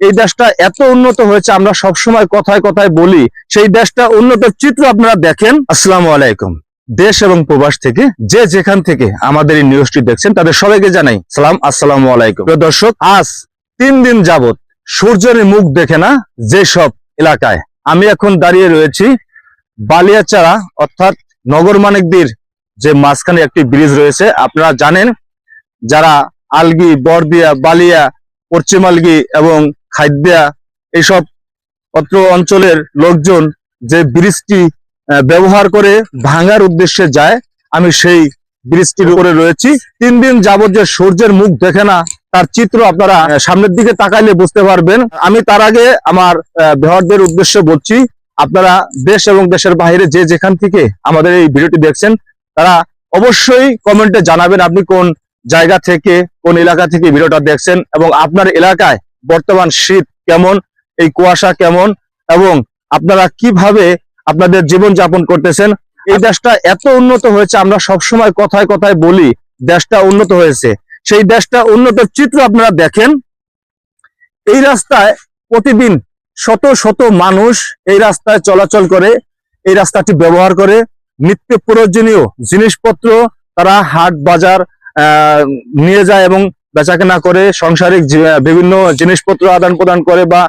এই দেশটা এত উন্নত হয়েছে, আমরা সবসময় কথায় কথায় বলি, সেই দেশটা উন্নত চিত্র আপনারা দেখেন। আসসালামু আলাইকুম। দেশ এবং প্রবাস থেকে যে যেখান থেকে আমাদের এই নিউজটি দেখছেন তাদের সবাইকে জানাই সালাম, আসসালামু আলাইকুম। প্রিয় দর্শক, আজ 3 দিন যাবত সূর্যের মুখ দেখে না যেসব এলাকায়, আমি এখন দাঁড়িয়ে রয়েছি বালিয়াচারা অর্থাৎ নগর মানিকদির যে মাঝখানে একটি ব্রিজ রয়েছে। আপনারা জানেন, যারা আলগি, বরদিয়া, বালিয়া, পশ্চিম আলগি এবং খাদ্যা এইসব অত্র অঞ্চলের লোকজন যে ব্রিজটি ব্যবহার করে ভাঙার উদ্দেশ্যে যায়, আমি সেই ব্রিজটির উপরে রয়েছি। 3 দিন যাবত যে সূর্যের মুখ দেখে না তার চিত্র আপনারা সামনের দিকে তাকাইলে বুঝতে পারবেন। আমি তার আগে আমার ভিউয়ারদের উদ্দেশ্যে বলছি, আপনারা দেশ এবং দেশের বাইরে যে যেখান থেকে আমাদের এই ভিডিওটি দেখছেন তারা অবশ্যই কমেন্টে জানাবেন আপনি কোন জায়গা থেকে, কোন এলাকা থেকে ভিডিওটা দেখছেন এবং আপনার এলাকায় বর্তমান শীত কেমন, এই কুয়াশা কেমন এবং আপনারা কিভাবে আপনাদের জীবন যাপন করতেছেন। এই দেশটা এত উন্নত হয়েছে, আমরা সবসময় কথায় কথায় বলি দেশটা উন্নত হয়েছে, সেই দেশটা উন্নত চিত্র আপনারা দেখেন। এই রাস্তায় প্রতিদিন শত শত মানুষ এই রাস্তায় চলাচল করে, এই রাস্তাটি ব্যবহার করে নিত্য প্রয়োজনীয় জিনিসপত্র তারা হাট বাজার নিয়ে যায় এবং বেচাকেনা করে, সাংসারিক বিভিন্ন জিনিসপত্র আদান প্রদান করে বা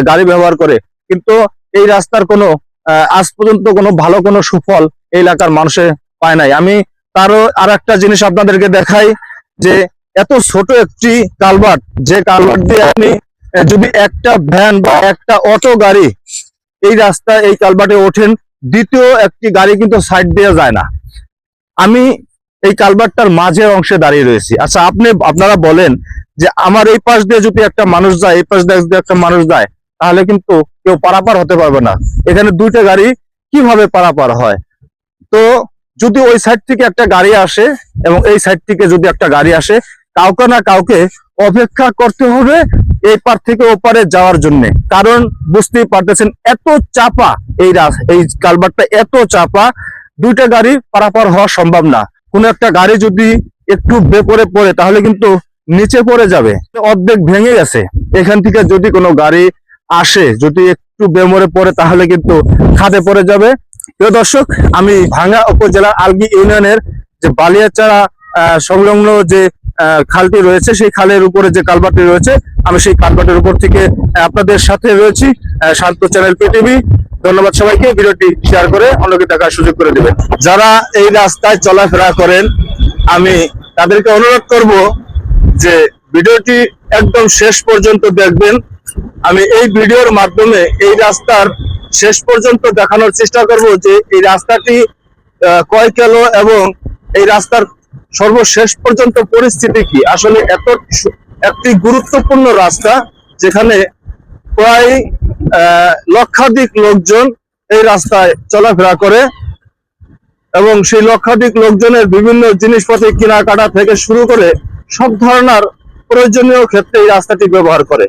গাড়ি ব্যবহার করে। কিন্তু এই রাস্তার কোনো আজ পর্যন্ত কোনো ভালো কোনো সুফল এই এলাকার মানুষে পায় নাই। আমি তারও আর একটা জিনিস আপনাদেরকে দেখাই, যে এত ছোট একটি কালভার্ট, যে কালভার্ট দিয়ে আপনি যদি একটা ভ্যান বা একটা অটো গাড়ি এই রাস্তায় এই কালভার্টে ওঠেন, দ্বিতীয় একটি গাড়ি কিন্তু সাইড দিয়ে যায় না। আমি এই কালভার্টটার মাঝের অংশে দাঁড়িয়ে রয়েছি। আচ্ছা, আপনারা বলেন যে আমার এই পাশ দিয়ে যদি একটা মানুষ যায়, এই পাশ দিয়ে যদি একটা মানুষ যায়, তাহলে কিন্তু কেউ পারাপার হতে পারবে না। এখানে দুইটা গাড়ি কিভাবে পারাপার হয়? তো যদি ওই সাইড থেকে একটা গাড়ি আসে এবং এই সাইড থেকে যদি একটা গাড়ি আসে, কাউকে না কাউকে অপেক্ষা করতে হবে এই পার থেকে ওপারে যাওয়ার জন্য। কারণ বুঝতেই পারতেছেন এত চাপা এই কালভার্টটা, এত চাপা, দুইটা গাড়ি পারাপার হওয়া সম্ভব না। কোন একটা গাড়ি যদি একটু বেপরে পড়ে তাহলে কিন্তু নিচে পড়ে যাবে, অর্ধেক ভেঙে গেছে। এখান থেকে যদি কোনো গাড়ি আসে, যদি একটু বেমরে পড়ে তাহলে কিন্তু খাদে পড়ে যাবে। প্রিয় দর্শক, আমি ভাঙ্গা উপজেলা আলগি ইউনিয়নের যে বালিয়াচারা সংলগ্ন যে খালটি রয়েছে, সেই খালের উপরে যে কালভার্টটি রয়েছে, আমি সেই কালভার্টের উপর থেকে আপনাদের সাথে রয়েছি। শান্ত চ্যানেল পিটিভি, ধন্যবাদ সবাইকে। ভিডিওটি শেয়ার করে অন্যকে দেখার সুযোগ করে দিবেন। যারা এই রাস্তায় চলাফেরা করেন, আমি তাদেরকে অনুরোধ করব যে ভিডিওটি একদম শেষ পর্যন্ত দেখবেন। আমি এই ভিডিওর মাধ্যমে এই রাস্তার শেষ পর্যন্ত দেখানোর চেষ্টা করব যে এই রাস্তাটি কয় কিলো এবং এই রাস্তার সর্বশেষ পর্যন্ত পরিস্থিতি কি। আসলে এত একটি গুরুত্বপূর্ণ রাস্তা, যেখানে প্রায় লক্ষাধিক লোকজন এই রাস্তায় চলাফেরা করে এবং সেই লক্ষাধিক লোকজনের বিভিন্ন জিনিসপত্র কেনাকাটা থেকে শুরু করে সব ধরনের প্রয়োজনীয় ক্ষেত্রে এই রাস্তাটি ব্যবহার করে।